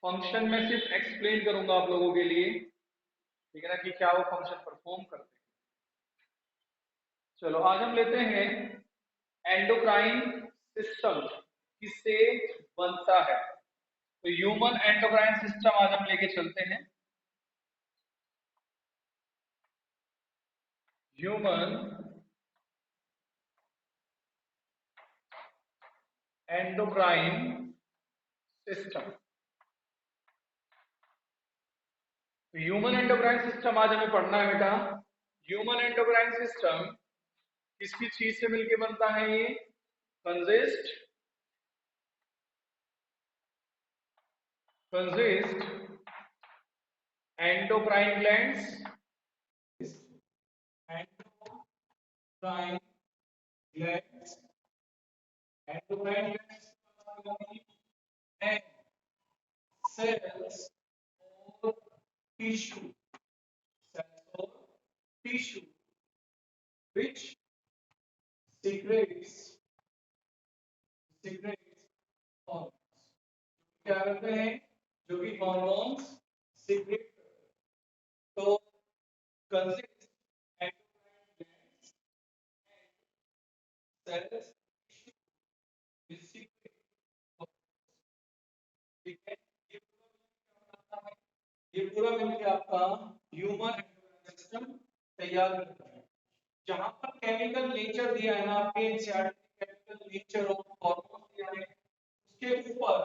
Function में सिर्फ explain करूंगा आप लोगों के लिए, ठीक है ना, कि क्या वो फंक्शन परफॉर्म करते हैं। चलो आज हम लेते हैं एंडोक्राइन सिस्टम किससे बनता है। तो ह्यूमन एंडोक्राइन सिस्टम आज हम लेके चलते हैं। Human endocrine system. तो ह्यूमन एंडोक्राइन सिस्टम आज हमें पढ़ना है बेटा। ह्यूमन एंडोक्राइन सिस्टम किसकी चीज से मिलके बनता है ये? Consist endocrine glands, endocrine glands, endocrine glands and cells or tissue, cells or tissue which secretes hormones। क्या करते हैं? जो कि hormones secrete। तो consist endocrine glands and cells tissue which secrete hormones। ठीक है, ये पूरा मिलकर क्या बनाता है? ये पूरा मिलकर आपका ह्यूमन एंडोक्राइन सिस्टम तैयार करता है। जहां पर केमिकल नेचर दिया है ना आपके केमिकल नेचर ऑफ हार्मोन दिया है, उसके ऊपर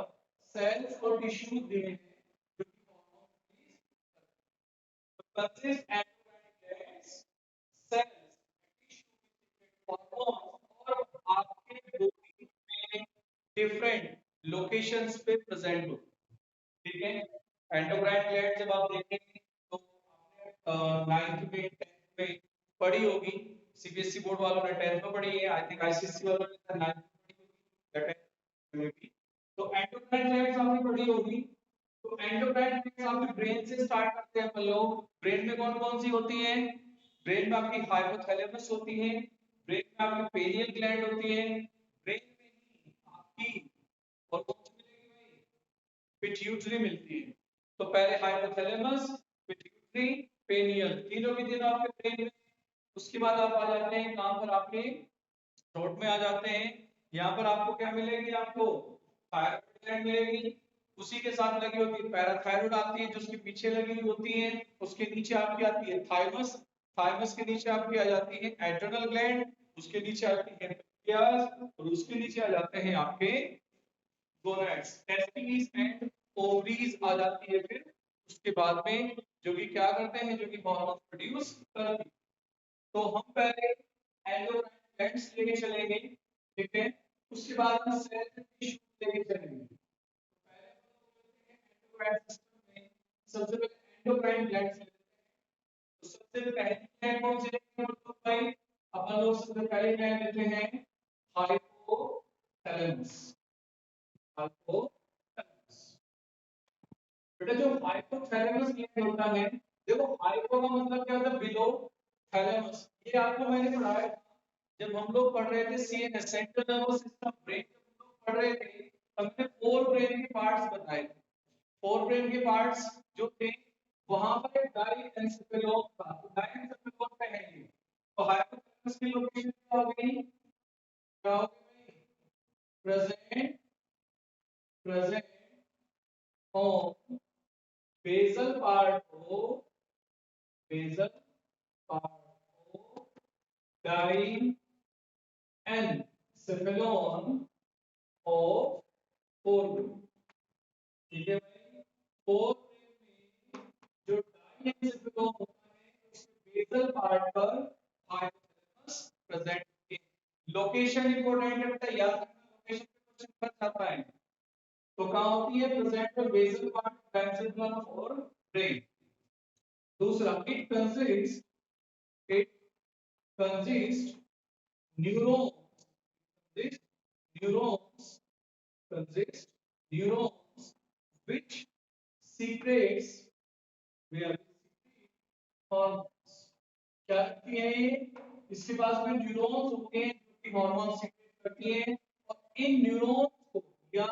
सेल्स और टिश्यूज दिए हैं जो कि हार्मोन रिलीज करते हैं। तो consist endocrine glands, cells, tissue hormone और आपके बॉडी में डिफरेंट लोकेशंस पे प्रेजेंट हो। ठीक है, एंडोक्राइन ग्लैंड जब आप देखेंगे तो आपने 9th में 10th में पढ़ी होगी। सीबीएसई बोर्ड वालों ने 10th में पढ़ी है, आई थिंक आईसीएसई वालों ने 9th में पढ़ी होगी या 10th में भी। तो एंडोक्राइन ग्लैंड्स आपने पढ़ी होगी। तो एंडोक्राइन ग्लैंड्स आपके ब्रेन से स्टार्ट करते हैं अपन लोग। ब्रेन में कौन कौन सी होती हैं? ब्रेन में आपकी हाइपोथैलेमस होती है, ब्रेन में आपकी पेनियल ग्लैंड होती है, ब्रेन में ही आपकी और कौन सी मिलेगी भाई? पिट्यूटरी मिलती है। तो पहले हाइपोथैलेमस, पिट्यूटरी, पेनियल, तीनों की तीनों आपके ब्रेन में। उसके बाद आप आ जाते हैं कहां पर? आपके थ्रोट में आ जाते हैं। यहाँ पर आपको क्या मिलेगी? आपको थायराइड ग्लैंड मिलेगी। उसी के साथ लगी होती है पैराथायरॉइड आती है जो उसके पीछे लगी हुई होती है। उसके नीचे आपकी आती है थाइमस, थाइमस के नीचे आपकी आ जाती है एड्रेनल ग्लैंड, उसके नीचे आती है पैंक्रियास और उसके नीचे आ जाते हैं आपके गोनैड्स, टेस्टिस एंड ओवरीज आ जाती है फिर उसके बाद में, जो कि क्या करते हैं? जो कि हार्मोन प्रोड्यूस करती है। तो हम पहले एंडोक्राइन ग्लैंड्स लेके चलेंगे, ठीक है, उसके बाद हम सेल टिश्यू लेके चलेंगे। तो पहले हम लोग एंडोक्राइन सिस्टम में सबसे पहले एंडोक्राइन ग्लैंड्स लेते हैं। तो सबसे पहले ग्लैंड कौन सी लेंगे हम लोग भाई? अपन लोग सबसे पहले ग्लैंड लेते हैं हाइपोथैलेमस। हाइपोथैलेमस बेटा, जो हाइपोथैलेमस ग्लैंड होता है, देखो हाइपो का मतलब क्या होता है? बिलो, थैलेमस ये आपको मैंने पढ़ाया जब हम लोग पढ़ रहे थे CNS, central nervous system brain, जब हम लोग पढ़ रहे थे हमने 4 ब्रेन के पार्ट्स बताए थे। 4 ब्रेन के पार्ट्स जो थे वहां पर एक डाइएंसेफेलोन था। तो डाइएंसेफेलोन पे है ये। तो हाइपोथैलेमस की लोकेशन क्या हो गई? क्या हो गई? Present present on basal part of basal part of diencephalon of forebrain। ठीक है भाई, फोरब्रेन में जो डाइएंसेफेलोन होता है उसके बेसल पार्ट पर हाइपोथैलेमस प्रेजेंट है। लोकेशन इंपॉर्टेंट है बेटा, याद रखना, लोकेशन पे क्वेश्चन बन जाता है। तो कहां होती है? प्रेजेंट बेसल पार्ट डाइएंसेफेलोन और ब्रेन। दूसरा, it consists neurons this neurons consist neurons which secretes where secrete hormones। क्या करती है ये? इसके पास में न्यूरॉन्स होते हैं जो कि हार्मोन सीक्रेट करती हैं, और इन न्यूरॉन्स को या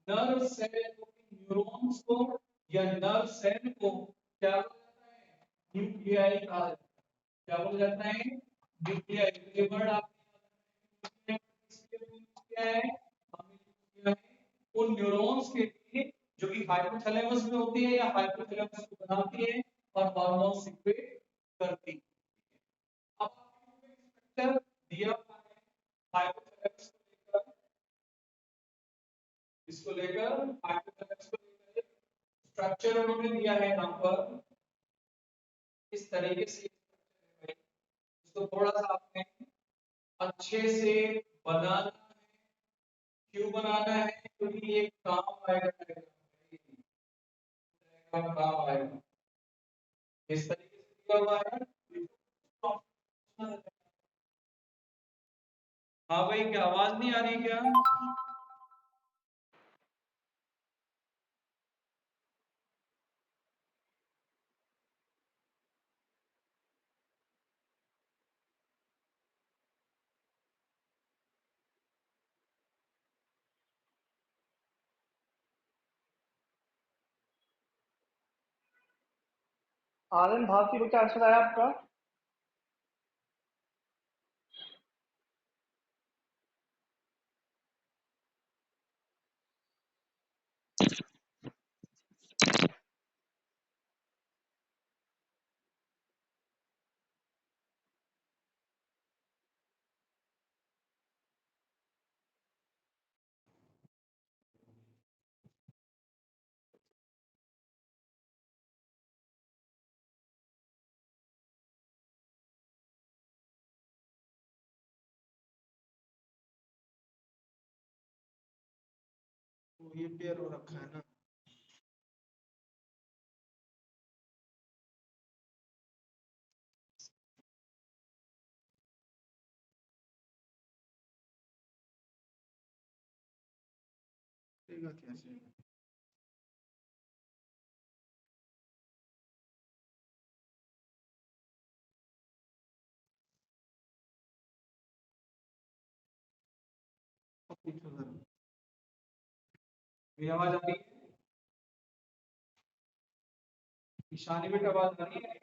नर्व सेल को न्यूरॉन्स को या नर्व सेल को क्या बोला जाता है? न्यूक्लियाई कहा जाता है। क्या बोला जाता है? न्यूक्लियाई। ये वर्ड आपने क्या है? उन न्यूरॉन्स के लिए जो कि हाइपोथैलेमस में होती है या हाइपोथैलेमस को बनाती है और हार्मोन सिक्रेट करती है। अब स्ट्रक्चर दिया हुआ है हाइपोथैलेमस को लेकर, इसको लेकर हाइपोथैलेमस को लेकर स्ट्रक्चर उन्होंने दिया है यहाँ पर इस तरीके से। इसको थोड़ा सा आपने अच्छे से बनाना है। क्यों बनाना है? क्योंकि ये काम आएगा, काम आएगा। इस तरीके से दिया हुआ है। हाँ भाई, क्या आवाज नहीं आ रही क्या? आनंद भारती को क्या आंसर आया आपका? तो ये पेयर हो रखा है ना। कैसे? मेरी आवाज आ रही है? ईशानी बेटा आवाज आ रही है?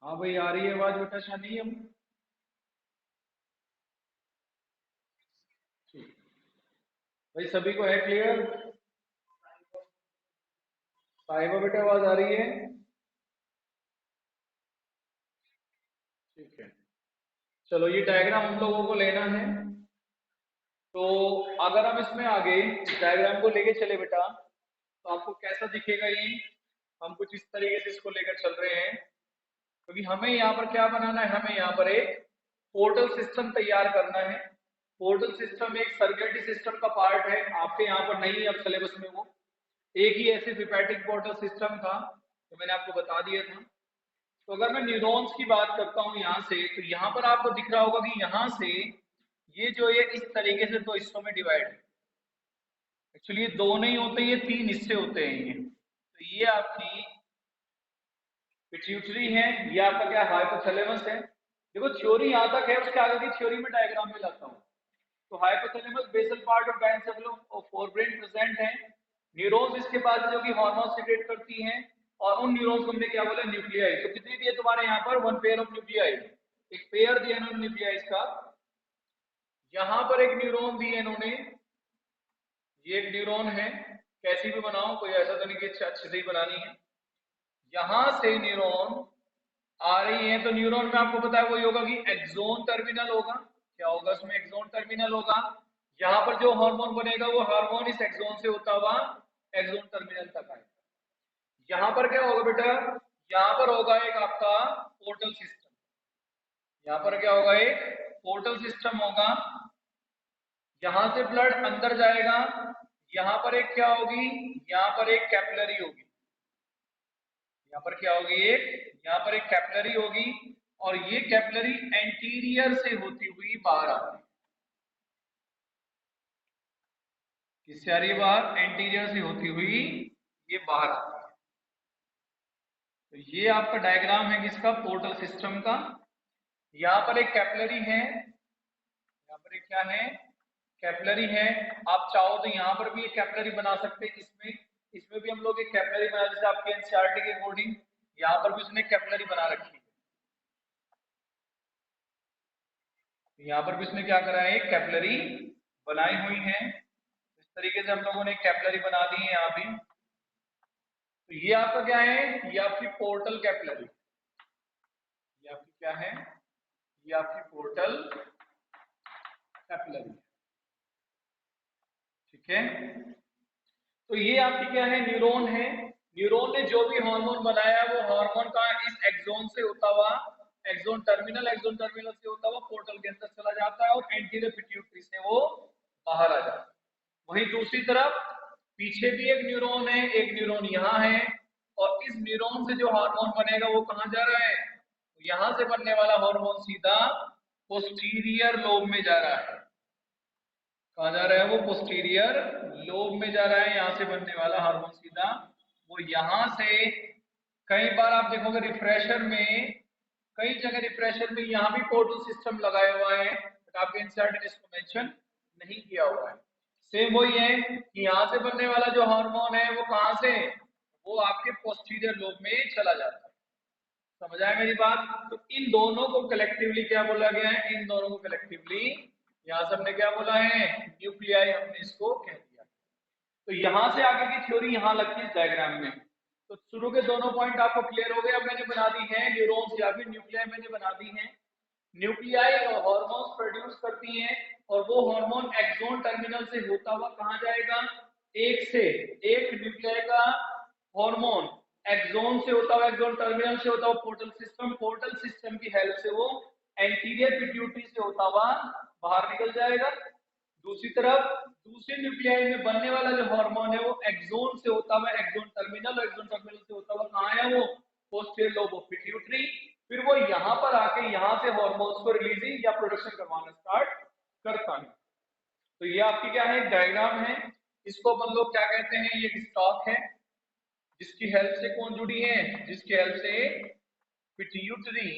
हाँ भाई, आ रही है आवाज बेटा शानी? हम भाई सभी को है क्लियर? साहिबा बेटा आवाज आ रही है? ठीक है, चलो ये डायग्राम हम लोगों को लेना है। तो अगर हम इसमें आगे इस डायग्राम को लेके चले बेटा, तो आपको कैसा दिखेगा ये? हम कुछ इस तरीके से इसको लेकर चल रहे हैं, क्योंकि हमें यहाँ पर क्या बनाना है? हमें यहाँ पर एक पोर्टल सिस्टम तैयार करना है। पोर्टल सिस्टम एक सर्किटरी सिस्टम का पार्ट है, आपके यहाँ पर नहीं है अब सिलेबस में। वो एक ही ऐसे पिपैटिक पोर्टल सिस्टम था, तो मैंने आपको बता दिया था। तो अगर मैं न्यूरॉन्स की बात करता हूँ यहाँ से, तो यहाँ पर आपको दिख रहा होगा कि यहाँ से ये जो ये इस तरीके से दो हिस्सों में डिवाइड है। एक्चुअली ये दो नहीं होते, ये तीन हिस्से होते हैं ये। तो ये आपकी पिट्यूटरी है, ये आपका क्या हाइपोथैलेमस है। देखो थ्योरी यहाँ तक है, उसके आगे की थ्योरी में डायग्राम में लाता हूँ। तो हाइपोथैलेमस बेसल पार्ट ऑफ डायंसेफेलम और फोरब्रेन प्रेजेंट है। न्यूरॉन्स इसके पास है जो कि हार्मोन सीक्रेट करती हैं, और उन न्यूरॉन्स को हमने क्या बोला? न्यूक्लियाई। तो कितने दिए तुम्हारे यहाँ पर? वन पेयर ऑफ न्यूक्लियाई, एक पेयर दिया इन्होंने न्यूक्लियाई का। यहाँ पर एक न्यूरॉन दिए इन्होंने, ये एक न्यूरॉन है, कैसी भी बनाओ, कोई ऐसा तो नहीं कि अच्छे से ही बनानी है। यहां से न्यूरॉन आ रही है, तो न्यूरॉन में आपको पता है वही होगा कि एक्सोन टर्मिनल होगा। क्या होगा उसमें? एक्सोन टर्मिनल होगा। यहाँ पर जो हार्मोन बनेगा वो हार्मोन इस एक्सोन से होता हुआ एक्सोन टर्मिनल तक आएगा। यहाँ पर क्या होगा बेटा? यहाँ पर होगा एक आपका पोर्टल सिस्टम। यहाँ पर क्या होगा? एक पोर्टल सिस्टम होगा। यहां से ब्लड अंदर जाएगा, यहां पर एक क्या होगी, यहां पर एक कैपिलरी होगी, यहां पर क्या होगी, यहां पर एक कैपिलरी होगी, और ये कैपिलरी एंटीरियर से होती हुई बाहर आती है। किससे आ रही है बाहर, एंटीरियर से होती हुई ये बाहर आती है। तो ये आपका डायग्राम है किसका, पोर्टल सिस्टम का। यहां पर एक कैपिलरी है, यहाँ पर एक क्या है, कैपिलरी है। आप चाहो तो यहाँ पर भी एक कैपिलरी बना सकते हैं, इसमें भी हम लोग एक कैपिलरी बना, जैसे आपके एनसीईआरटी के अकॉर्डिंग यहाँ पर भी उसने कैपिलरी बना रखी है। यहाँ पर भी उसने क्या करा है, कैपिलरी बनाई हुई है। इस तरीके से हम लोगों ने कैपिलरी बना दी है यहाँ भी। तो ये आपका क्या है, ये आपकी पोर्टल कैपिलरी, ये आपकी क्या है, ये आपकी पोर्टल कैपिलरी, ठीक है। तो ये आपकी क्या है, न्यूरॉन है। न्यूरॉन ने जो भी हार्मोन बनाया वो हार्मोन का इस एक्सोन से होता हुआ, एक्सोन टर्मिनल से होता हुआ पोर्टल के अंदर चला जाता है और एंटीरियर पिट्यूटरी से वो बाहर आ जाता है। वहीं दूसरी तरफ पीछे भी एक न्यूरॉन है, एक न्यूरॉन यहाँ है, और इस न्यूरॉन से जो हार्मोन बनेगा वो कहाँ जा रहा है, यहां से बनने वाला हार्मोन सीधा पोस्टीरियर लोब में जा रहा है। कहा जा रहा है, वो पोस्टीरियर लोब में जा रहा है। यहाँ से बनने वाला हार्मोन सीधा वो यहाँ से, कई बार आप देखोगे रिफ्रेशर में, कई जगह रिफ्रेशर में यहाँ भी पोर्टल सिस्टम लगाया हुआ है, बट आपके इंसर्ट ने इसको मेंशन नहीं किया हुआ है। सेम वही है कि यहाँ से बनने वाला जो हार्मोन है वो कहाँ से, वो आपके पोस्टीरियर लोब में चला जाता है। समझ आया मेरी बात। तो इन दोनों को कलेक्टिवली क्या बोला गया है, इन दोनों को कलेक्टिवली यहाँ से हमने क्या बोला है, न्यूक्लियाई हमने इसको कह दिया। तो यहां से आगे की थ्योरी यहां लगती है इस डायग्राम में। तो शुरू के दोनों पॉइंट आपको क्लियर हो गए। अब मैंने बना दी है न्यूरॉन्स या फिर न्यूक्लियाई मैंने बना दी है। न्यूक्लियाई हार्मोन्स प्रोड्यूस करती हैं, और वो हार्मोन एक्सोन टर्मिनल से होता हुआ कहां जाएगा, एक न्यूक्लियाई का हार्मोन एक्सोन से होता हुआ, एक्सोन टर्मिनल से होता हुआ पोर्टल सिस्टम की हेल्प से वो एंटीरियर पिट्यूटरी से होता हुआ बाहर निकल जाएगा। दूसरी तरफ दूसरे न्यूक्लियाई में बनने वाला जो हार्मोन है वो एक्सोन से होता हुआ, एक्सोन टर्मिनल से होता हुआ कहाँ है, वो पोस्टीरियर लोब ऑफ पिट्यूटरी। फिर वो यहाँ पर आके यहाँ से हार्मोन्स को रिलीजिंग या प्रोडक्शन करवाना स्टार्ट करता है। तो ये आपकी क्या है, डायग्राम है। इसको अपन लोग क्या कहते हैं, ये स्टॉक है जिसकी हेल्प से कौन जुड़ी है, जिसकी हेल्प से पिट्यूटरी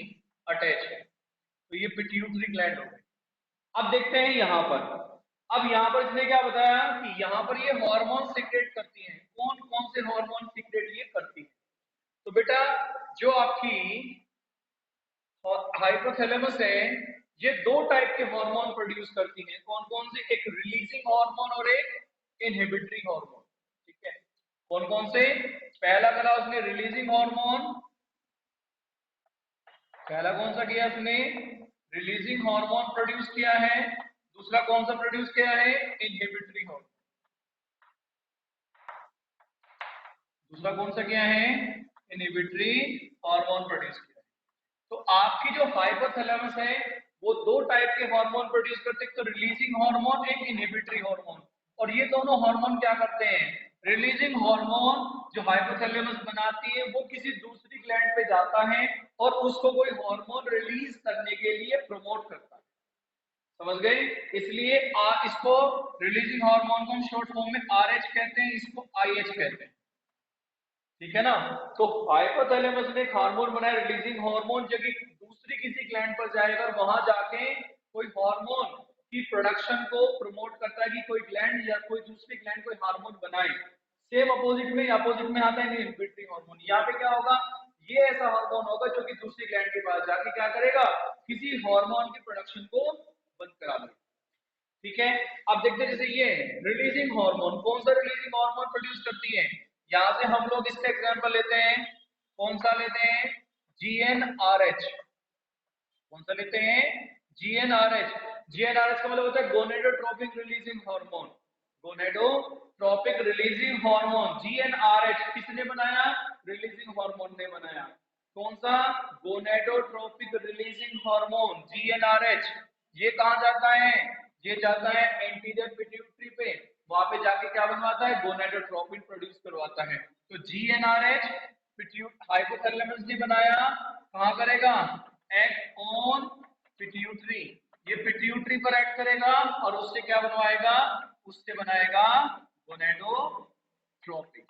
अटैच है। तो ये पिट्यूटरी ग्लैंड हो गई। अब देखते हैं यहाँ पर, अब यहाँ पर इसने क्या बताया कि यहाँ पर ये हार्मोन सीक्रेट करती हैं। कौन कौन से हार्मोन सीक्रेट ये करती है। तो बेटा जो आपकी हाइपोथैलेमस है, ये दो टाइप के हार्मोन प्रोड्यूस करती हैं। कौन कौन से, एक रिलीजिंग हार्मोन और एक इनहिबिटरी हार्मोन, ठीक है। कौन कौन से, पहला करा उसने रिलीजिंग हार्मोन, पहला कौन सा किया उसने, रिलीजिंग हार्मोन प्रोड्यूस किया है। दूसरा कौन सा प्रोड्यूस किया है, इनहिबिटरी हार्मोन। दूसरा कौन सा किया है, इनहिबिटरी हार्मोन प्रोड्यूस किया है। तो आपकी जो हाइपोथैलेमस है वो दो टाइप के हार्मोन प्रोड्यूस करते हैं, तो रिलीजिंग हार्मोन, एक इनहिबिटरी हार्मोन। और ये दोनों हार्मोन क्या करते हैं, रिलीजिंग हार्मोन जो हाइपोथैलेमस बनाती है वो किसी दूसरी ग्लैंड पे जाता है और उसको कोई हार्मोन रिलीज करने के लिए प्रमोट करता है। समझ गए। इसलिए इसको रिलीजिंग हार्मोन को हम शॉर्ट फॉर्म में RH कहते हैं, इसको IH कहते हैं, ठीक है ना। तो हाइपोथैलेमस ने एक हार्मोन बनाया रिलीजिंग हार्मोन, जो कि दूसरी किसी ग्लैंड पर जाएगा और वहां जाके कोई हार्मोन की प्रोडक्शन को प्रमोट करता है कि कोई ग्लैंड या कोई दूसरी ग्लैंड कोई हार्मोन बनाए। सेम अपोजिट में आता है इनहिबिटरी हार्मोन। यहाँ पे क्या होगा, ये ऐसा हार्मोन होगा जो कि दूसरी ग्लैंड के पास जाके क्या करेगा, किसी हार्मोन की प्रोडक्शन को बंद करा देगा, ठीक है। अब देखते हैं जैसे ये रिलीजिंग हार्मोन, कौन सा रिलीजिंग हार्मोन प्रोड्यूस करती है। यहां से हम लोग इसका एग्जांपल लेते हैं, कौन सा लेते हैं, GnRH। कौन सा लेते हैं, GnRH। GnRH का मतलब होता है gonadotropic releasing hormone, gonadotropic releasing hormone. GnRH किसने बनाया, रिलीजिंग हार्मोन ने बनाया। कौन सा, गोनेडोट्रोपिक रिलीजिंग हार्मोन GnRH। ये कहां जाता है, ये जाता है एंटीरियर पिट्यूटरी पे, वहां पे जाके क्या बनवाता है, गोनेडोट्रोपिन प्रोड्यूस करवाता है। तो जीएनआरएच हाइपोथैलेमस ने बनाया, कहां करेगा, एक्ट ऑन पिट्यूटरी, ये पिट्यूटरी पर एक्ट करेगा और उससे क्या बनवाएगा, उससे बनाएगा गोनेडोट्रोपिन।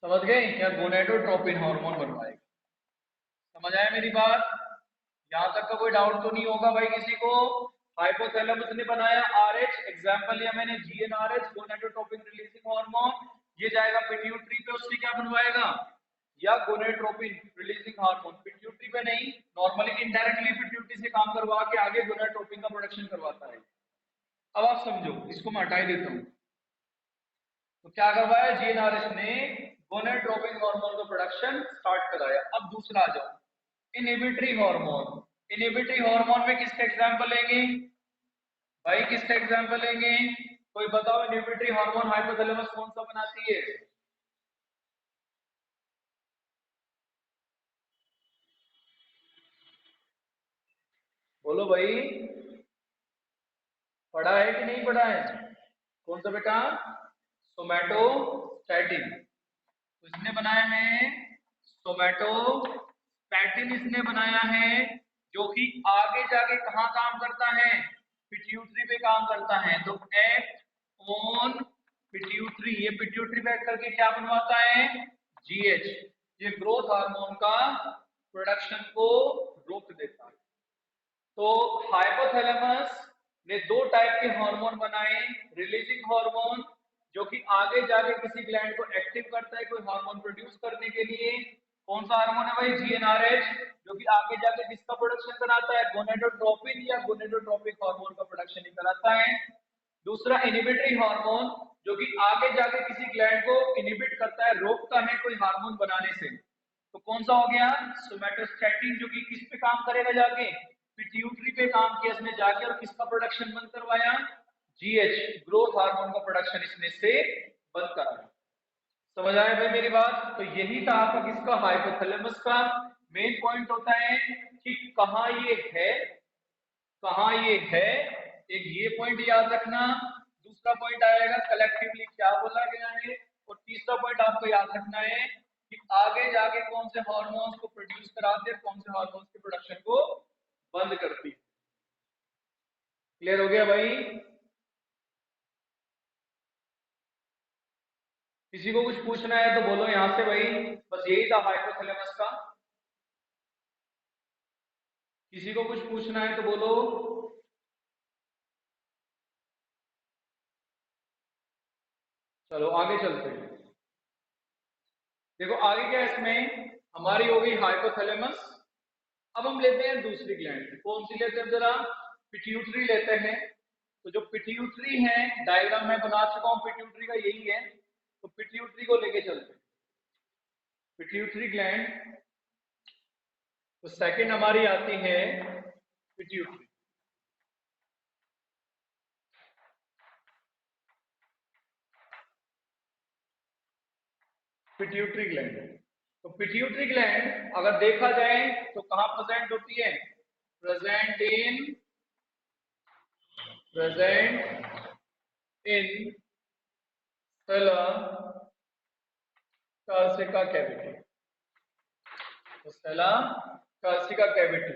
समझ गए क्या, गोनेडोट्रोपिन हार्मोन बनवाएगा। समझ आया मेरी बात, यहां तक का कोई डाउट तो नहीं होगा भाई किसी को। हाइपोथैलेमस ने बनाया आरएच, एग्जांपल लिया मैंने जीएनआरएच, गोनेडोट्रोपिन रिलीजिंग हार्मोन, ये जाएगा पिट्यूटरी पे, उससे क्या बनवाएगा, या गोनेडोट्रोपिन रिलीजिंग हार्मोन, पिट्यूटरी पे नहीं, नॉर्मली इनडायरेक्टली पिट्यूटरी से काम करवा के आगे गोनेडोट्रोपिन का प्रोडक्शन करवाता है। अब आप समझो, इसको मैं हटा ही देता हूं। तो क्या करवाया, जीएनआरएच ने गोनेडोट्रोपिन हार्मोन का प्रोडक्शन स्टार्ट कराया। अब दूसरा आ जाओ, इनहिबिटरी हार्मोन। इनहिबिटरी हार्मोन में किसका एग्जांपल लेंगे भाई, किसका एग्जांपल लेंगे, कोई बताओ, इनहिबिटरी हार्मोन हाइपोथैलेमस कौन सा बनाती है, बोलो भाई, पढ़ा है कि नहीं पढ़ा है, कौन सा बेटा, सोमैटोस्टैटिन। तो इसने बनाया है सोमैटोस्टैटिन, इसने बनाया है, जो कि आगे जाके कहां काम करता है, पिट्यूटरी पे काम करता है। तो एक्ट ऑन पिट्यूटरी, ये पिट्यूटरी पे एक्ट करके क्या बनवाता है, जीएच, ये ग्रोथ हार्मोन का प्रोडक्शन को रोक देता है। तो हाइपोथैलेमस ने दो टाइप के हार्मोन बनाए, रिलीजिंग हार्मोन जो कि आगे जाके किसी ग्लैंड को एक्टिव करता है कोई हार्मोन प्रोड्यूस करने के लिए, कौन सा हार्मोन है भाई, जीएनआरएच, जो कि आगे जाके किसका प्रोडक्शन कराता है, गोनेडोट्रोपिन या गोनेडोट्रोपिक हार्मोन का प्रोडक्शन ही कराता है। दूसरा इनहिबिटरी हार्मोन, जो कि आगे जाके किसी ग्लैंड को इनहिबिट करता है, रोकता है कोई हार्मोन बनाने से। तो कौन सा हो गया, सोमैटोस्टैटिन, जो कि किस पे काम करेगा जाके, पिट्यूटरी पे काम किया इसने जाके, और किसका प्रोडक्शन बंद करवाया, जीएच, ग्रोथ हार्मोन का प्रोडक्शन इसने से बंद कराया। समझ आया भाई मेरी बात। तो यही था आपका किसका, हाइपोथैलेमस का। मेन पॉइंट होता है कि कहां ये है, कहां ये है, एक ये पॉइंट याद रखना। दूसरा पॉइंट आएगा कलेक्टिवली क्या बोला गया है, और तीसरा पॉइंट आपको याद रखना है कि आगे जाके कौन से हार्मोन्स को प्रोड्यूस कराते हैं, कौन से हार्मोन्स के प्रोडक्शन को बंद करती है। क्लियर हो गया भाई, किसी को कुछ पूछना है तो बोलो यहां से भाई, बस यही था हाइपोथैलेमस का, किसी को कुछ पूछना है तो बोलो। चलो आगे चलते हैं, देखो आगे क्या है, इसमें हमारी हो गई हाइपोथैलेमस। अब हम लेते हैं दूसरी ग्लैंड, कौन सी लेते हैं जरा, पिट्यूटरी लेते हैं। तो जो पिट्यूटरी है, डायग्राम में बना चुका हूं पिट्यूटरी का, यही है। तो पिट्यूटरी को लेके चलते हैं, पिट्यूटरी ग्लैंड। तो सेकंड हमारी आती है पिट्यूटरी। पिट्यूटरी ग्लैंड, तो पिट्यूटरी ग्लैंड अगर देखा जाए तो कहां प्रेजेंट होती है, प्रेजेंट इन सेला कार्सिका कैविटी, तो सेला कार्सिका कैविटी।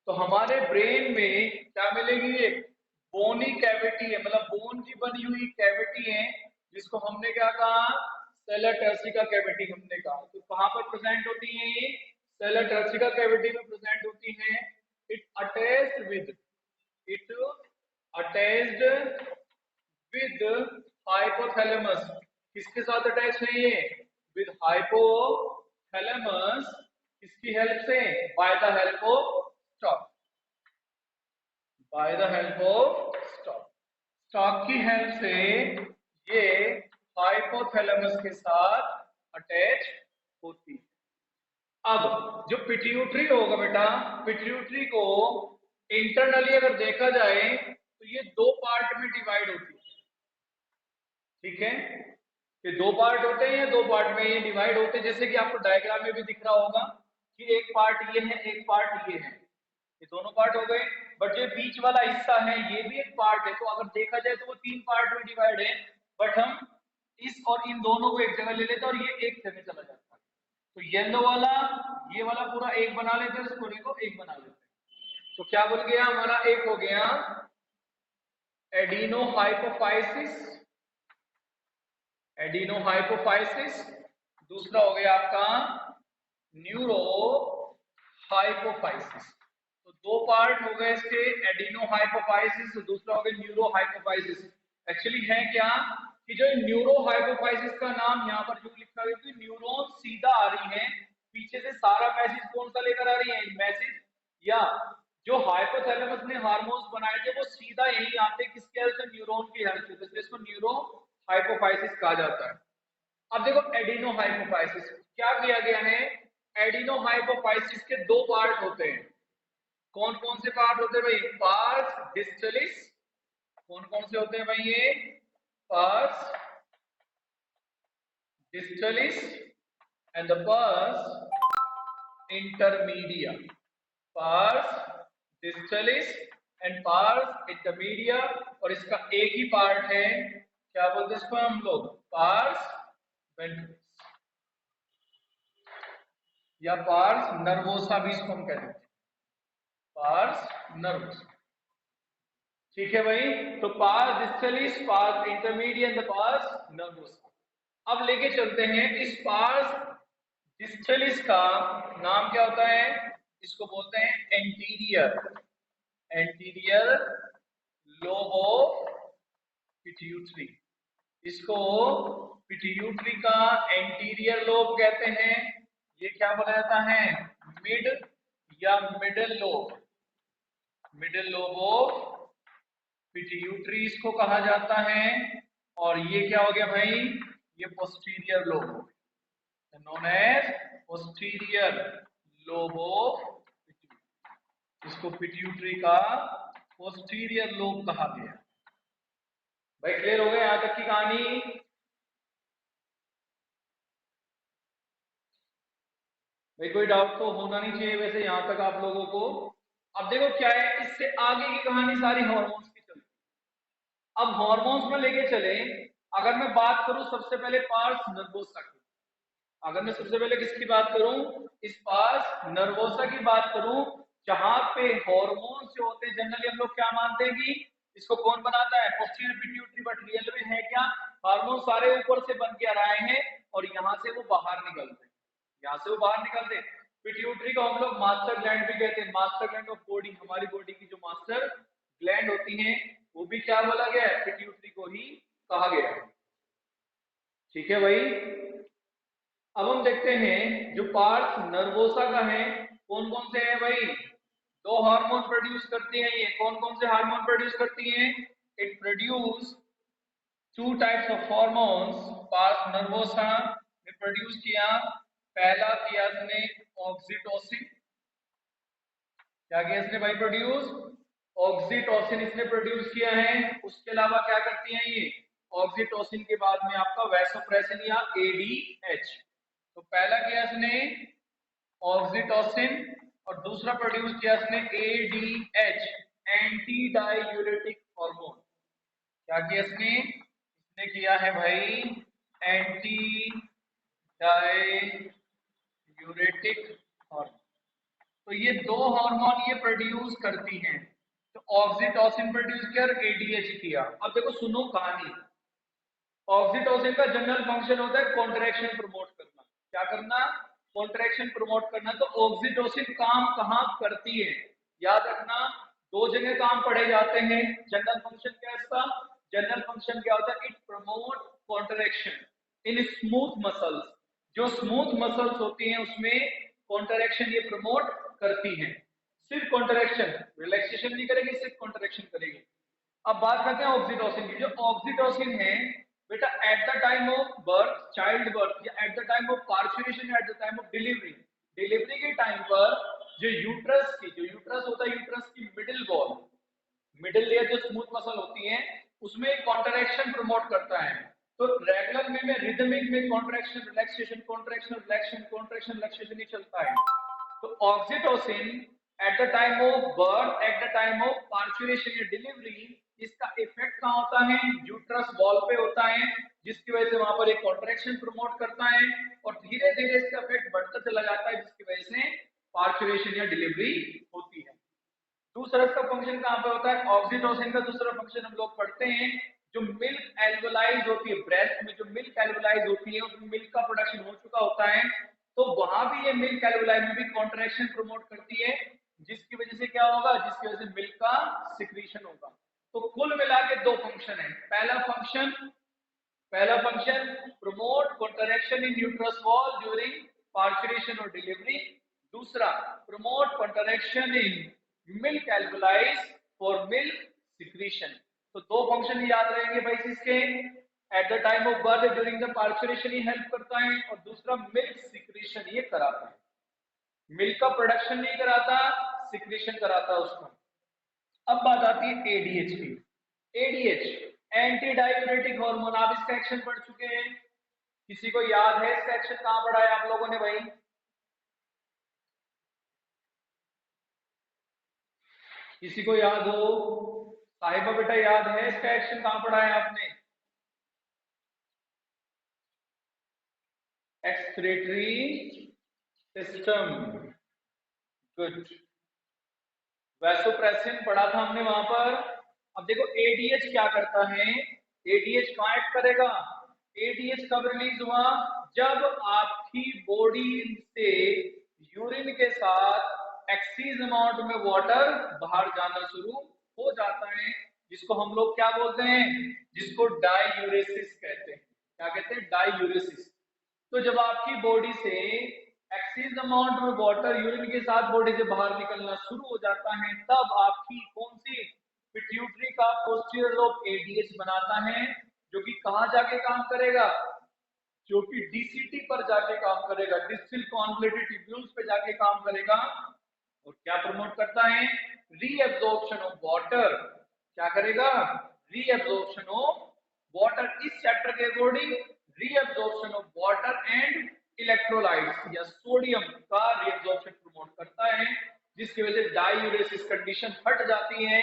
तो हमारे ब्रेन में क्या मिलेगी, एक बोनी कैविटी है, मतलब बोन की बनी हुई कैविटी है, जिसको हमने क्या कहा, सेला टर्सिका कैविटी हमने कहा। तो कहां पर प्रेजेंट होती है ये, सेला टर्सिका कैविटी में प्रेजेंट होती है। इट अटैच्ड विद हाइपोथैलेमस, किसके साथ अटैच है ये, विद हाइपोथैलेमस, किसकी हेल्प से, by the help of stock, by the help of stock, stock की हेल्प से ये हाइपोथैलेमस के साथ अटैच होती है। अब जो पिट्यूटरी होगा बेटा, पिट्यूटरी को इंटरनली अगर देखा जाए तो ये दो पार्ट में डिवाइड होती है, ठीक है, ये दो पार्ट होते हैं, या दो पार्ट में ये डिवाइड होते हैं, जैसे कि आपको डायग्राम में भी दिख रहा होगा कि एक पार्ट ये है, एक पार्ट ये है, ये दोनों पार्ट हो गए। बट जो बीच वाला हिस्सा है ये भी एक पार्ट है, तो अगर देखा जाए तो वो 3 पार्ट में डिवाइड है, बट हम इस और इन दोनों को एक जगह ले लेते हैं और ये एक जगह चला जाता है। तो येलो वाला ये वाला पूरा एक बना लेते हैं, इस पूरे को एक बना लेते हैं। तो क्या बोल गया हमारा, एक हो गया एडिनोहाइपोफाइसिस, एडिनोहाइपोफाइसिस, दूसरा हो गया आपका न्यूरोहाइपोफाइसिस। तो दो पार्ट हो गए इसके, एडिनोहाइपोफाइसिस, दूसरा हो गया न्यूरोहाइपोफाइसिस। एक्चुअली है क्या कि जो न्यूरोहाइपोफाइसिस का नाम यहाँ पर जो लिखा हुआ है, न्यूरॉन सीधा आ रही है, पीछे से सारा मैसेज कौन सा लेकर आ रही है, मैसेज या जो हाइपोथैलेमस ने हार्मोन्स बनाए थे वो सीधा यही आते किसके हेल्प से, न्यूरॉन की हेल्प से, इसलिए इसको न्यूरोहाइपोफाइसिस कहा जाता है। अब देखो एडिनोहाइपोफाइसिस क्या किया गया है, एडिनोहाइपोफाइसिस के दो पार्ट होते हैं। कौन कौन से पार्ट होते हैं भाई, पार्स डिस्टलिस, कौन कौन से होते हैं भाई ये, parse distalis and the parse intermedia, parse distalis and parse intermedia, और इसका एक ही पार्ट है, क्या बोलते हैं इसको हम लोग, पार्स वेंट्रिकल्स या पार्स नर्वोसा भी इसको हम कहते हैं, पार्स नर्वोसा। ठीक है भाई, तो pars distalis, pars intermediate, pars nervosa. अब लेके चलते हैं इस पार्स डिस्टलिस का नाम क्या होता है, इसको बोलते हैं anterior, anterior lobe of pituitary, इसको पिट्यूटरी का एंटीरियर लोब कहते हैं। ये क्या बोला जाता है, मिड या middle lobe, middle lobe of pituitary इसको कहा जाता है। और ये क्या हो गया भाई, ये पोस्टीरियर लोब हो गया, known as posterior lobe of pituitary, इसको पिट्यूटरी का पोस्टीरियर लोब कहा गया। भाई क्लियर हो गया यहां तक की कहानी, भाई कोई डाउट तो होना नहीं चाहिए वैसे यहां तक आप लोगों को। अब देखो क्या है, इससे आगे की कहानी सारी हार्मोन्स की चलती है। अब हार्मोन्स में लेके चले, अगर मैं बात करूं सबसे पहले पार्स नर्वोसा की, अगर मैं सबसे पहले किसकी बात करूं, इस पार्स नर्वोसा की बात करूं, जहां पे हार्मोन्स जो होते हैं जनरली हम लोग क्या मानते हैं कि इसको कौन बनाता है, पोस्टीरियर पिट्यूटरी, बट रियल में है क्या, हार्मोन सारे ऊपर से बन के आ रहे हैं और यहां से वो बाहर निकलते हैं, यहां से वो बाहर निकलते हैं। पिट्यूटरी को हम लोग मास्टर ग्लैंड भी कहते हैं, मास्टर ग्लैंड ऑफ बॉडी, हमारी बॉडी की जो मास्टर ग्लैंड होती हैं वो भी क्या बोला गया है, पिट्यूटरी को ही कहा गया है। ठीक है भाई, अब हम देखते हैं जो पार्ट्स नर्वोसा का है कौन कौन से हैं भाई, दो हार्मोन प्रोड्यूस करती हैं, ये कौन कौन से हार्मोन प्रोड्यूस करती हैं, it produce two types of hormones, parts nervosa ने प्रोड्यूस किया, पहला किया इसने ऑक्सीटोसिन, क्या किया इसने भाई प्रोड्यूस, ऑक्सीटोसिन इसने प्रोड्यूस किया है। उसके अलावा क्या करती हैं ये, ऑक्सीटोसिन के बाद में आपका वैसोप्रेसिन या एडीएच, तो पहला किया इसने ऑक्सीटोसिन और दूसरा प्रोड्यूस किया इसने एडीएच, एंटी डायूरेटिक हार्मोन, क्या किया इसने किया है भाई एंटी डायूरेटिक हार्मोन। तो ये दो हार्मोन ये प्रोड्यूस करती हैं, तो ऑक्सीटोसिन प्रोड्यूस किया और एडीएच किया। अब देखो सुनो कहानी, ऑक्सीटोसिन का जनरल फंक्शन होता है कॉन्ट्रैक्शन प्रमोट करना, क्या करना, कॉन्ट्रैक्शन प्रमोट करना। तो ऑक्सीटोसिन काम कहां करती है, याद रखना दो जगह काम पढ़े जाते हैं। जनरल फंक्शन क्या है इसका, जनरल फंक्शन क्या होता है, it promote contraction in smooth muscles, जो स्मूथ मसल्स होती हैं उसमें कॉन्ट्रैक्शन ये प्रमोट करती हैं। सिर्फ कॉन्ट्रैक्शन, रिलैक्सेशन नहीं करेगी, सिर्फ कॉन्ट्रैक्शन करेगी। अब बात करते हैं ऑक्सीटोसिन की। जो ऑक्सीटोसिन है बेटा at the time of birth, child birth, या at the time of parturition, at the time of delivery, delivery के टाइम पर जो यूट्रस की, जो यूट्रस होता है, यूट्रस की मिडिल वॉल, मिडिल लेयर जो स्मूथ मसल होती है उसमें कॉन्ट्रैक्शन प्रमोट करता है। तो रेगुलर में रिदमिक में contraction relaxation, contraction relaxation, contraction relaxation ही चलता है। तो oxytocin at the time of birth, at the time of parturition या डिलीवरी, इसका इफेक्ट कहाँ होता है? यूट्रस वॉल पे होता है, जिसकी वजह से वहां पर एक कॉन्ट्रैक्शन प्रमोट करता है और धीरे धीरे इसका इफेक्ट बढ़ता चला जाता है, जिसकी वजह से पार्चुरेशन या डिलीवरी होती है। दूसरा इसका फंक्शन कहाँ पे होता है? ऑक्सीटोसिन का दूसरा फंक्शन हम लोग पढ़ते हैं, जो मिल्क एल्वलाइज होती है, ब्रेस्ट में जो मिल्क एल्वलाइज होती है उसमें मिल्क का प्रोडक्शन हो चुका होता है, तो वहां भी ये मिल्क एल्वलाइज में भी कॉन्ट्रैक्शन प्रमोट करती है, जिसकी वजह से क्या होगा? जिसकी वजह से मिल्क का सिक्रीशन होगा। तो कुल मिला के दो फंक्शन है। पहला function promote contraction in uterus wall during parturition और डिलीवरी। दूसरा promote contraction in milk alveoli for milk secretion. तो दो फंक्शन याद रहेंगे भाई इसके, at the time of birth during the parturition ये हेल्प करता है और दूसरा मिल्क सिक्रीशन ये कराता है। मिल्क का प्रोडक्शन नहीं कराता, सिक्रीशन कराता है उसको। अब बात आती है एडीएच की। एडीएच एंटी डाययूरेटिक हार्मोन, आप इसका एक्शन पढ़ चुके हैं, किसी को याद है इसका एक्शन कहां पढ़ा है आप लोगों ने भाई? किसी को याद हो? साहिबा बेटा याद है इसका एक्शन कहां पढ़ा है आपने? Excretory system, good. वैसोप्रेसिन पढ़ा था हमने वहां पर। अब देखो एडीएच क्या करता है, एडीएच कहां एक्ट करेगा? एडीएच कब रिलीज हुआ? जब आपकी बॉडी से यूरिन के साथ एक्सीज अमाउंट में वाटर बाहर जाना शुरू हो जाता है, जिसको हम लोग क्या बोलते हैं? जिसको डायूरेसिस कहते हैं। क्या कहते हैं? डायूरेसिस। तो जब आपकी बॉडी से एक्सीज अमाउंट में वाटर यूरिन के साथ बॉडी से बाहर निकलना शुरू हो जाता है, तब आपकी कौन सी पिट्यूटरी का पोस्टीरियर लोब एडीएच बनाता है, जो कि कहां जाके काम करेगा? जो कि डीसीटी पर जाके काम करेगा, डिस्टिल कॉन्वोल्यूटेड ट्यूब्यूल्स पे जाके काम करेगा। और क्या प्रमोट करता है? Reabsorption of water. क्या करेगा? Reabsorption of water. इस चैप्टर के according reabsorption of water and electrolytes या सोडियम का रीएब्जॉर्प्शन प्रमोट करता है, जिसकी वजह से डायूरेसिस कंडीशन हट जाती है।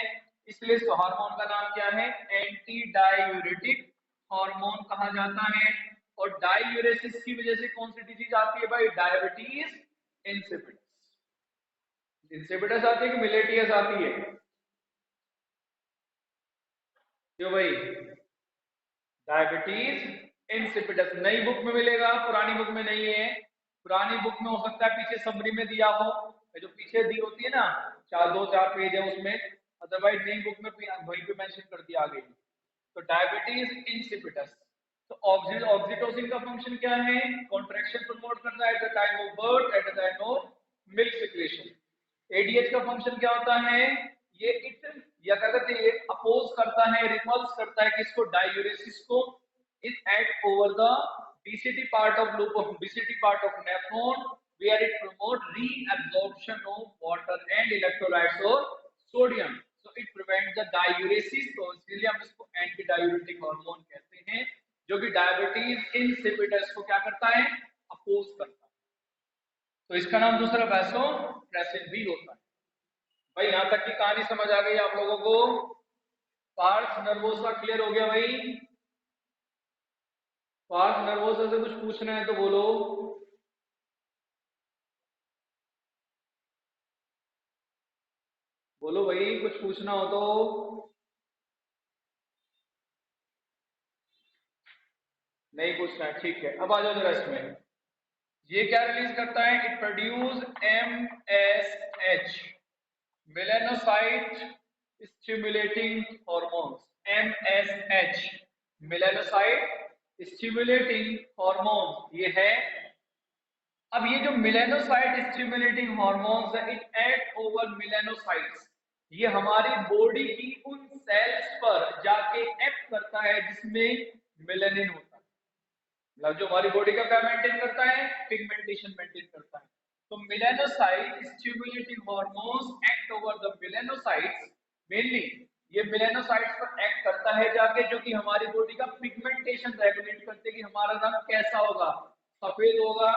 इसलिए इस हार्मोन का नाम क्या है? एंटी डायूरेटिक हार्मोन कहा जाता है। और डायूरेसिस की वजह से कौन सी डिजीज आती है भाई? Diabetes insipidus. इंसिपिडस आती है कि मिलेटियस आती है? क्यों भाई? डायबिटीज इंसिपिडस नई बुक में मिलेगा, पुरानी बुक में नहीं है। पुरानी बुक में हो सकता है पीछे समरी में दिया हो, जो पीछे दी होती है ना, 4 पेज है उसमें, अदरवाइज नई बुक में वहीं पे मेंशन कर दिया आगे। तो डायबिटीज इंसिपिडस। तो ऑक्सीटोसिन का फंक्शन क्या है? कॉन्ट्रैक्शन प्रमोट करना है eight the time of birth, at the time of milk secretion. ADH का फंक्शन क्या होता है? ये इट या क्या कहते हैं, अपोज करता है, रिपल्स करता है किसको? डायूरेसिस को। It act over the BCT part of loop of BCT part of nephron, where it promote reabsorption of water and electrolytes or sodium. So it prevents the diuresis. तो इसलिए हम इसको एंटी डायूरेटिक हार्मोन कहते हैं, जो कि diabetes insipidus को क्या करता है? अपोज करता है। तो इसका नाम दूसरा वैसोप्रेसिन भी होता है। भाई यहां तक की कहानी समझ आ गई आप लोगों को? पार्स नर्वोसा क्लियर हो गया भाई? पार्स नर्वोसा से कुछ पूछना है तो बोलो। बोलो भाई, कुछ पूछना हो तो। नहीं पूछना है, ठीक है। अब आ जाओ जरा इसमें। ये क्या रिलीज करता है? It produce MSH, melanocyte stimulating hormones. MSH melanocyte stimulating hormone ये है। अब ये जो मेलानोसाइट स्टिमुलेटिंग हॉर्मोन्स है, इट एक्ट ओवर मेलानोसाइट्स। ये हमारी बॉडी की उन सेल्स पर जाके एक्ट करता है जिसमें मेलानिन होता है, मतलब जो हमारी बॉडी का क्या मेंटेन करता है? पिगमेंटेशन मेंटेन करता है। तो melanocyte stimulating hormones act over the melanocytes, mainly ये मेलानोसाइट्स पर एक्ट करता है जाके, जो कि हमारी बॉडी का पिगमेंटेशन रेगुलेट करते हैं कि हमारा रंग कैसा होगा, सफेद होगा,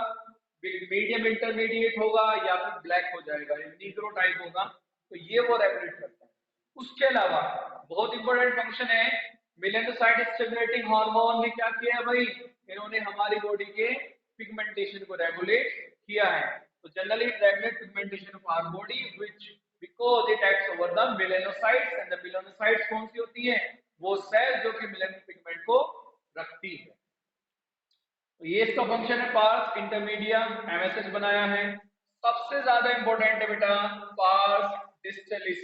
मीडियम इंटरमीडिएट होगा या फिर ब्लैक हो जाएगा, नीग्रो टाइप होगा, तो ये वो रेगुलेट करता है। उसके अलावा बहुत इंपॉर्टेंट फंक्शन है, मेलानोसाइट स्टिमुलेटिंग हार्मोन ने क्या किया है भाई, इन्होंने हमारी बॉडी के पिगमेंटेशन को रेगुलेट किया है। तो generally it regulate pigmentation of our body which because it acts over the melanocytes, and the melanocytes कौन सी होती है, वो सेल जो कि मेलानिन पिगमेंट को रखती है। तो ये इसका फंक्शन है। पार्स इंटरमीडिया एमएसएच बनाया है। सबसे ज्यादा इंपॉर्टेंट है बेटा पार्स डिस्टलिस,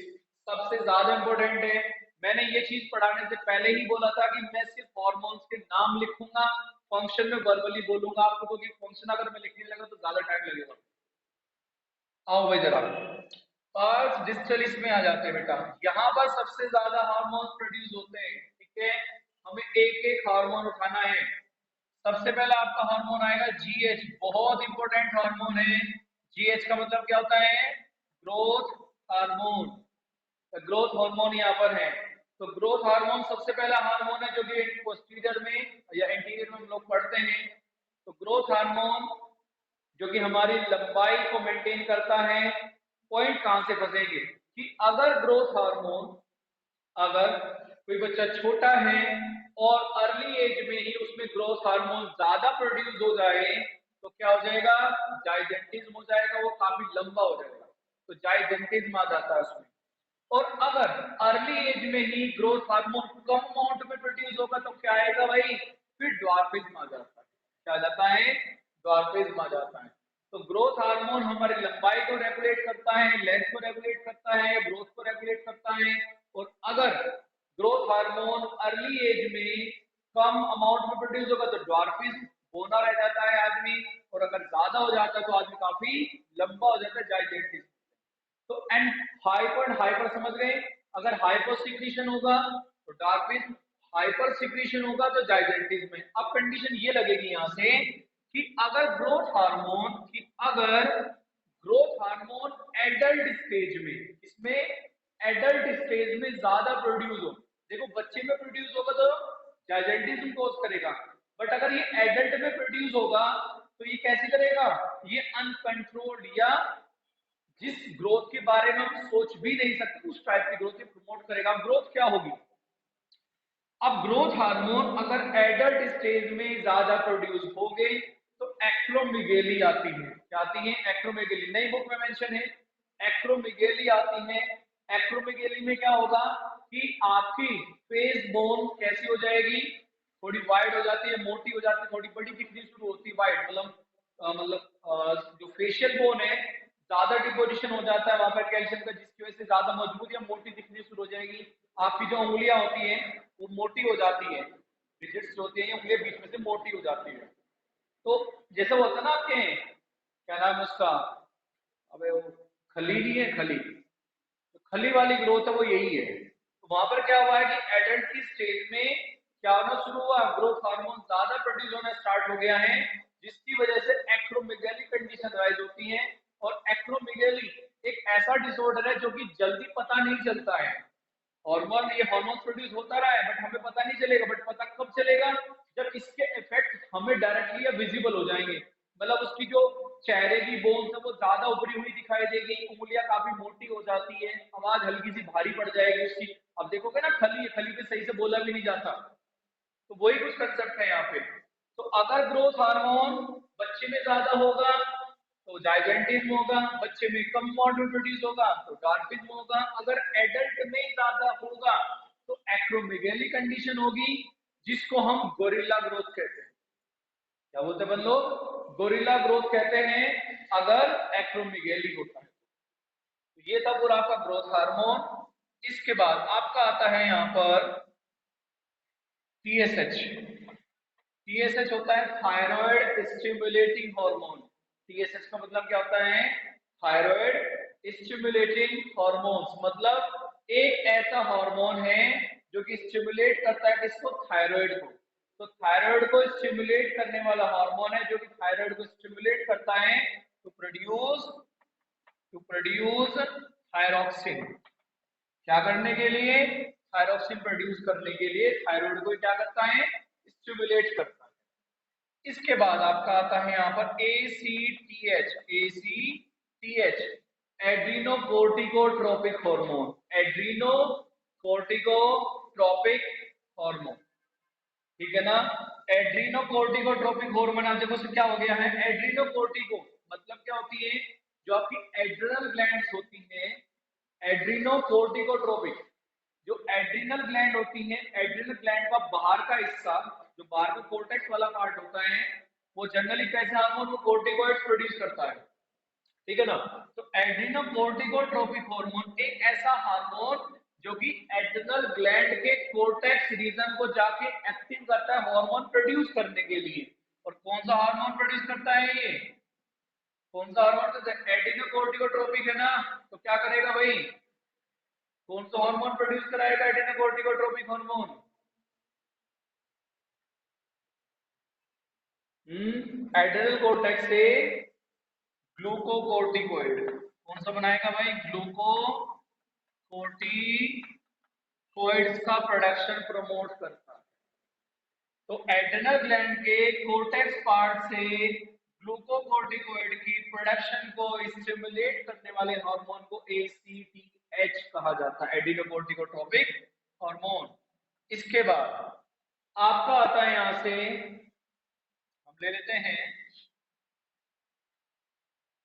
सबसे ज्यादा इंपॉर्टेंट है। मैंने ये चीज पढ़ाने से पहले ही बोला था कि मैं सिर्फ हार्मोन्स के नाम लिखूंगा, फंक्शन में वर्बली बोलूंगा आपको, क्योंकि फंक्शन अगर मैं लिखने लगा तो ज्यादा टाइम लगेगा। आओ भाई जरा पार्स डिस्टलिस में आ जाते हैं बेटा। यहाँ पर सबसे ज्यादा हार्मोन प्रोड्यूस होते हैं, ठीक है। हमें एक एक हार्मोन उठाना है। सबसे पहला आपका हार्मोन आएगा जीएच, बहुत इंपॉर्टेंट हार्मोन है। जीएच का मतलब क्या होता है, ग्रोथ हार्मोन। ग्रोथ हार्मोन यहाँ पर है। तो ग्रोथ हार्मोन सबसे पहला हार्मोन है जो कि पोस्टीरियर में या इंटीरियर में हम लोग पढ़ते हैं। तो ग्रोथ हार्मोन जो कि हमारी लंबाई को मेंटेन करता है। पॉइंट कहां से फंसेंगे कि अगर ग्रोथ हार्मोन, अगर कोई बच्चा छोटा है और अर्ली एज में ही उसमें ग्रोथ हार्मोन ज्यादा प्रोड्यूस हो जाए तो क्या हो जाएगा, जाइजेंटिज्म हो जाएगा, वो काफी लंबा हो जाएगा, तो जाइजेंटिज्म आ जाता है उसमें। और अगर अर्ली एज में ही ग्रोथ हार्मोन कम अमाउंट में प्रोड्यूस होगा तो क्या आएगा भाई, फिर ड्वार्फिज्म आ जाता है। क्या आ जाता है, ड्वार्फिज्म आ जाता है। तो ग्रोथ हार्मोन हमारी लंबाई को रेगुलेट करता है, लेंथ को रेगुलेट करता है, ग्रोथ को रेगुलेट करता है। और अगर ग्रोथ हार्मोन अर्ली एज में कम अमाउंट में प्रोड्यूस होगा तो ड्वार्फिज्म, बोना रह जाता है आदमी, और अगर ज्यादा हो जाता है तो आदमी काफी लंबा हो जाता है, जाइजेंटिज्म। तो एंड हाइपर, हाइपर समझ गए, अगर हाइपर सिक्रीशन होगा तो डार्विन, हाइपर सिक्रीशन होगा तो जाइजेंटिज्म में। अब कंडीशन ये लगेगी यहां से कि अगर ग्रोथ हार्मोन, कि अगर ग्रोथ हार्मोन एडल्ट स्टेज में, इसमें एडल्ट स्टेज में ज्यादा प्रोड्यूस हो, देखो बच्चे में प्रोड्यूस होगा तो जाइजेंटिज्म कोज करेगा, बट अगर ये एडल्ट में प्रोड्यूस होगा तो ये कैसे करेगा, ये अनकंट्रोल्ड या जिस ग्रोथ के बारे में हम सोच भी नहीं सकते उस टाइप की ग्रोथ प्रमोट करेगा। ग्रोथ क्या होगी, अब ग्रोथ हार्मोन अगर एडल्ट स्टेज में ज्यादा प्रोड्यूस हो गए तो एक्रोमेगेली आती है। क्या आती है, एक्रोमेगेली, नई बुक में मेंशन है, एक्रोमेगेली आती है। एक्रोमेगेली में क्या होगा कि आपकी फेस बोन कैसी हो जाएगी, थोड़ी वाइड हो जाती है, मोटी हो जाती है, थोड़ी बड़ी दिखनी शुरू होती है, वाइड मतलब जो फेशियल बोन है ज्यादा डिपोजिशन हो जाता है वहां पर कैल्शियम का, जिसकी वजह से ज्यादा मजबूत या मोटी दिखनी शुरू हो जाएगी। आपकी जो उंगलियां होती हैं वो मोटी हो जाती है, डिजिट्स जो होती है उंगलियां बीच में से मोटी हो जाती है। तो जैसे वो होता है ना आपके, क्या नाम है उसका, अबे वो खली नहीं है, खली, तो खली वाली ग्रोथ है वो यही है। तो वहां पर क्या हुआ है कि एडल्ट की स्टेज में क्या होना शुरू हुआ, ग्रोथ हार्मोन ज्यादा प्रोड्यूस होना स्टार्ट हो गया है, जिसकी वजह से एक्रोमेगेली कंडीशन राइज होती है। और एक्रोमेगेली एक ऐसा डिसऑर्डर है जो कि जल्दी पता नहीं चलता है। हार्मोन, ये हार्मोन प्रोड्यूस होता रहा है बट हमें पता नहीं चलेगा, बट पता कब चलेगा, जब इसके इफेक्ट हमें डायरेक्टली या विजिबल हो जाएंगे। मतलब उसकी जो चेहरे की बोन्स है वो ज्यादा उभरी हुई दिखाई देगी, उंगलियां काफी मोटी हो जाती है, आवाज हल्की सी भारी पड़ जाएगी उसकी। अब देखोगे ना खली, खली पे सही से बोला भी नहीं जाता, तो वही कुछ कंसेप्ट है यहाँ पे। तो अगर ग्रोथ हार्मोन बच्चे में ज्यादा होगा तो जाइजेंटिज्म होगा, बच्चे में कम अमाउंट में प्रोड्यूस होगा तो डार्विज्म होगा, अगर एडल्ट में ज्यादा होगा तो एक्रोमेगेली कंडीशन होगी, जिसको हम गोरिल्ला ग्रोथ कहते हैं। क्या बोलते हैं बंदो, गोरिल्ला ग्रोथ कहते हैं अगर एक्रोमेगेली होता है। तो ये था पूरा आपका ग्रोथ हार्मोन। इसके बाद आपका आता है यहाँ पर टीएसएच। टीएसएच होता है थायराइड स्टिमुलेटिंग हार्मोन। टीएसएच का मतलब क्या होता है, थायराइड स्टिमुलेटिंग हार्मोन्स, मतलब एक ऐसा हार्मोन है जो कि स्टिमुलेट करता है किसको, थायराइड को। तो थायराइड को स्टिमुलेट करने वाला हार्मोन है जो कि थायराइड को स्टिमुलेट करता है टू प्रोड्यूस थायरॉक्सिन। क्या करने के लिए, थायरॉक्सिन प्रोड्यूस करने के लिए थायराइड को क्या करता है, स्टिमुलेट करता है। इसके बाद आपका आता है यहाँ पर ACTH, एड्रीनोकोर्टिकोट्रोपिक हार्मोन, एड्रीनोकोर्टिकोट्रोपिक हार्मोन, ठीक है ना। एड्रीनोकोर्टिकोट्रोपिक हार्मोन आप देखो से क्या हो गया है, एड्रीनोकोर्टिको मतलब क्या होती है, जो आपकी एड्रिनल ग्लैंड्स होती हैं, एड्रीनोकोर्टिकोट्रोपिक, जो एड्रिनल ग्लैंड होती है, एड्रिनल ग्लैंड का बाहर का हिस्सा, जो बाहर का कोर्टेक्स वाला पार्ट होता है, वो जनरली कैसे हार्मोन को कोर्टिकोइड्स प्रोड्यूस करता है, ठीक है ना। तो एड्रीनोकोर्टिकोट्रोपिक हार्मोन एक ऐसा हार्मोन जो कि एड्रिनल ग्लैंड के कोर्टेक्स रीजन को जाके एक्टिव करता है हार्मोन प्रोड्यूस करने के लिए। और कौन सा हार्मोन प्रोड्यूस करता है ये, कौन सा हार्मोन, तो एड्रीनोकोर्टिकोट्रोपिक है ना, तो क्या करेगा भाई, कौन सा हार्मोन प्रोड्यूस कराएगा, एड्रीनोकोर्टिकोट्रोपिक हार्मोन, एड्रिनल कोर्टेक्स से ग्लूकोकोर्टिकोइड, कौन सा बनाएगा भाई, ग्लूकोकोर्टिकोइड्स का प्रोडक्शन प्रमोट करता है। तो एड्रिनल ग्लैंड के कोर्टेक्स पार्ट से ग्लूकोकोर्टिकोइड की प्रोडक्शन को स्टिमुलेट करने वाले हार्मोन को ACTH कहा जाता है, एड्रीनोकोर्टिकोट्रोपिक हार्मोन। इसके बाद आपका आता है यहां से, हम ले लेते हैं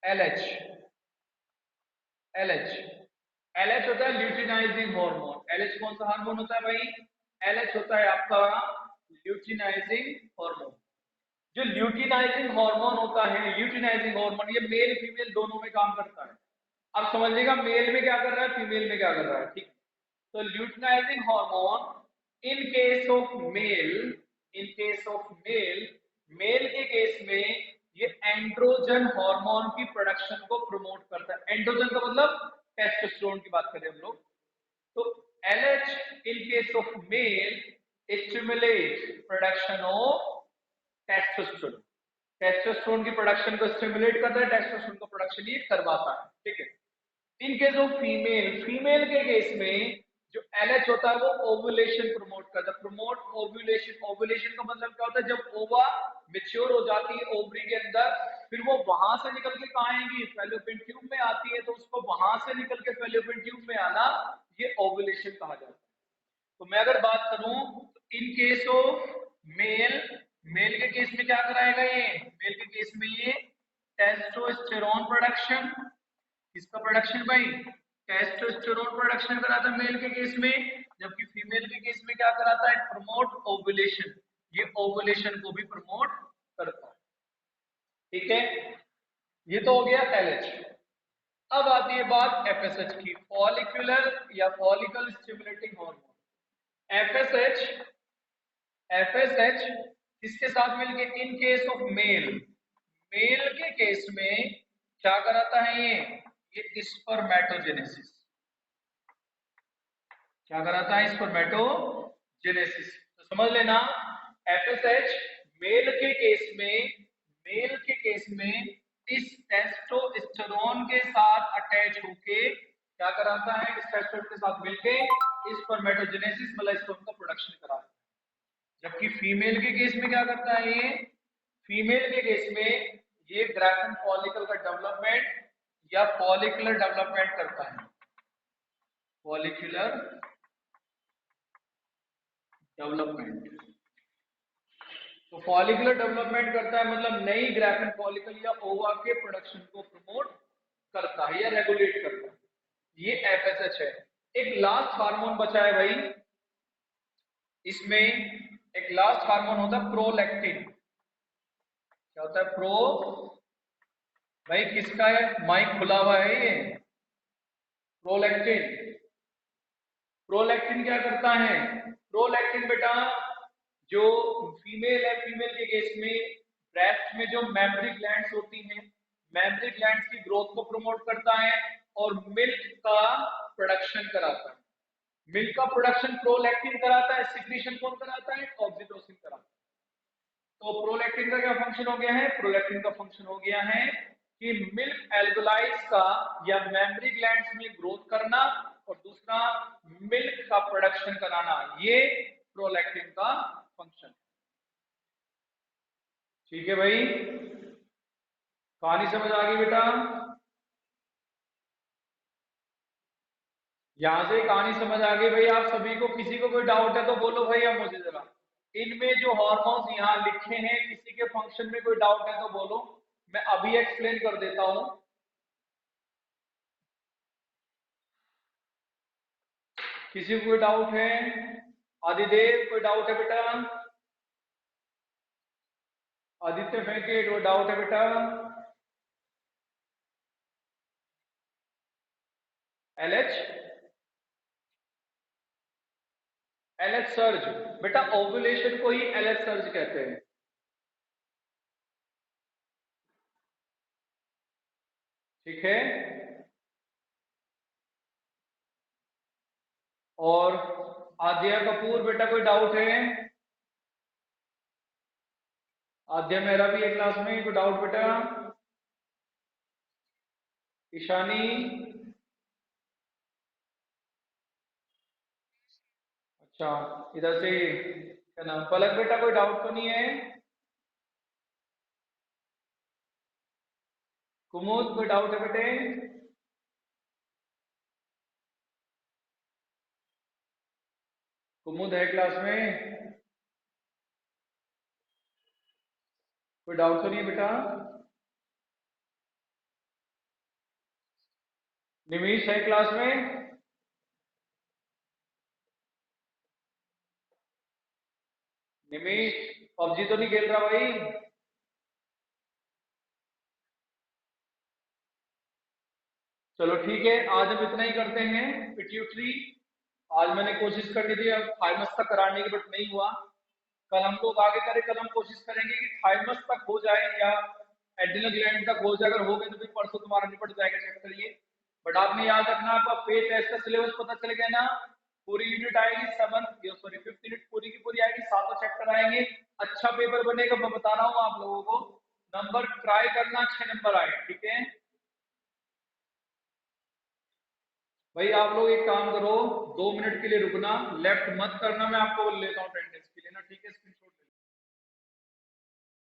LH, LH होता है ल्यूटिनाइजिंग हार्मोन। LH कौन सा हार्मोन होता है भाई, LH होता है आपका ल्यूटिनाइजिंग हार्मोन। जो ल्यूटिनाइजिंग हार्मोन होता है, ल्यूटिनाइजिंग हार्मोन ये मेल फीमेल दोनों में काम करता है। अब समझिएगा मेल में क्या कर रहा है, फीमेल में क्या कर रहा है, ठीक। तो luteinizing hormone in case of male, male के केस में ये एंड्रोजन हार्मोन की प्रोडक्शन को प्रमोट करता है। एंड्रोजन का मतलब टेस्टोस्टेरोन की बात करें हम लोग, तो LH in case of mail stimulate production of testosterone, testosterone की प्रोडक्शन को स्टिमुलेट करता है, टेस्टोस्टेरोन का प्रोडक्शन ये करवाता है, ठीक है। इन केस ऑफ फीमेल, फीमेल के केस में जो LH होता है वो ओव्यूलेशन प्रमोट करता है, प्रमोट ओव्यूलेशन। ओव्यूलेशन का मतलब क्या होता है, जब ओवा मैच्योर हो जाती है ओवरी के अंदर, फिर वो वहां से निकल के कहाँ आएंगी, फैलोपियन ट्यूब में आती है, तो उसको वहां से निकल के फैलोपियन ट्यूब में आना ये ओव्यूलेशन कहा जाता है। तो मैं अगर बात करूं तो in case of male, male के केस में क्या कराएगा ये, मेल के केस में ये टेस्टोस्टेरोन प्रोडक्शन, किसका प्रोडक्शन भाई, टेस्टोस्टेरोन प्रोडक्शन कराता है मेल के केस में, जबकि फीमेल के केस में क्या कराता है, प्रमोट ओव्यूलेशन, ये ओव्यूलेशन को भी प्रमोट करता है, ठीक है। ये तो हो गया LH। अब आती है बात FSH की, फॉलिकुलर या फॉलिकल स्टिमुलेटिंग हार्मोन। FSH किसके साथ मिलके, in case of male, male के केस में क्या कराता है ये स्पर्मेटोजेनेसिस, क्या कराता है, स्पर्मेटोजेनेसिस। तो समझ लेना FSH मेल के केस में इस टेस्टोस्टेरोन के साथ अटैच होके क्या कराता है, इस टेस्टोस्टेरोन के साथ मिलके स्पर्मेटोजेनेसिस मतलब स्पर्म का प्रोडक्शन कराता है। जबकि फीमेल के केस में क्या करता है ये, फीमेल के केस में ये ग्राफिन फॉलिकल का डेवलपमेंट या फॉलिकुलर डेवलपमेंट करता है, फॉलिकुलर डेवलपमेंट। तो फॉलिकुलर डेवलपमेंट करता है मतलब नई ग्राफिन फॉलिकल या ओवा के प्रोडक्शन को प्रमोट करता है या रेगुलेट करता है, ये FSH है। एक लास्ट हार्मोन बचा है भाई, इसमें एक लास्ट हार्मोन होता है प्रोलैक्टिन। क्या होता है प्रो, भाई किसका है, माइक खुला हुआ है ये, प्रोलैक्टिन। प्रोलैक्टिन क्या करता है, प्रोलैक्टिन बेटा जो फीमेल है, फीमेल के केस में ब्रेस्ट में जो मेमरी ग्लैंड्स होती हैं, मेमरी ग्लैंड्स की ग्रोथ को प्रमोट करता है और मिल्क का प्रोडक्शन कराता है। मिल्क का प्रोडक्शन प्रोलैक्टिन कराता है, सिक्रीशन कौन कराता है, ऑक्सीटोसिन कराता है। तो प्रोलैक्टिन का क्या फंक्शन हो गया है, प्रोलैक्टिन का फंक्शन हो गया है कि मिल्क एल्गोलाइज का या मेमरी ग्लैंड्स में ग्रोथ करना और दूसरा मिल्क का प्रोडक्शन कराना, ये प्रोलैक्टिन का फंक्शन, ठीक है भाई, कहानी समझ आ गई बेटा? यहां से कहानी समझ आ गई भाई आप सभी को? किसी को कोई डाउट है तो बोलो भाई, अब मुझे जरा इनमें जो हॉर्मोन्स यहाँ लिखे हैं किसी के फंक्शन में कोई डाउट है तो बोलो, मैं अभी एक्सप्लेन कर देता हूं। किसी को कोई डाउट है? आदिदेव कोई डाउट है बेटा? आदित्य फेंके, कोई डाउट है बेटा? एलएच, एलएच सर्ज, बेटा ओव्यूलेशन को ही एलएच सर्ज कहते हैं। ठीक है, और आद्या कपूर बेटा कोई डाउट है? आद्या मेहरा भी है क्लास में, कोई डाउट बेटा? ईशानी, अच्छा इधर से क्या नाम, पलक बेटा कोई डाउट तो नहीं है? कुमुद कोई डाउट है बेटे? कुमुद है क्लास में? कोई डाउट तो नहीं है बेटा? निमीश है क्लास में? निमीश पबजी तो नहीं खेल रहा भाई? चलो ठीक है, आज हम इतना ही करते हैं। पिट्यूटरी आज मैंने कोशिश करनी थी अब थाइमस तक कराने की, बट नहीं हुआ। कल हम लोग आगे करें, कल हम कोशिश करेंगे कि थाइमस तक हो जाए या एड्रिनल ग्लैंड तक हो जाए। अगर हो गए तो फिर परसों तुम्हारा निपट जाएगा चैप्टर ये। बट आपने याद रखना, आपका पे टेस्ट का सिलेबस पता चल गया ना? पूरी यूनिट आएगी 5th यूनिट पूरी की पूरी आएगी, 7 चैप्टर आएंगे। अच्छा पेपर बनेगा, मैं बता रहा हूँ आप लोगों को। नंबर ट्राई करना 6 नंबर आए, ठीक है भाई? आप लोग एक काम करो, 2 मिनट के लिए रुकना, लेफ्ट मत करना, मैं आपको लेता हूँ अटेंडेंस।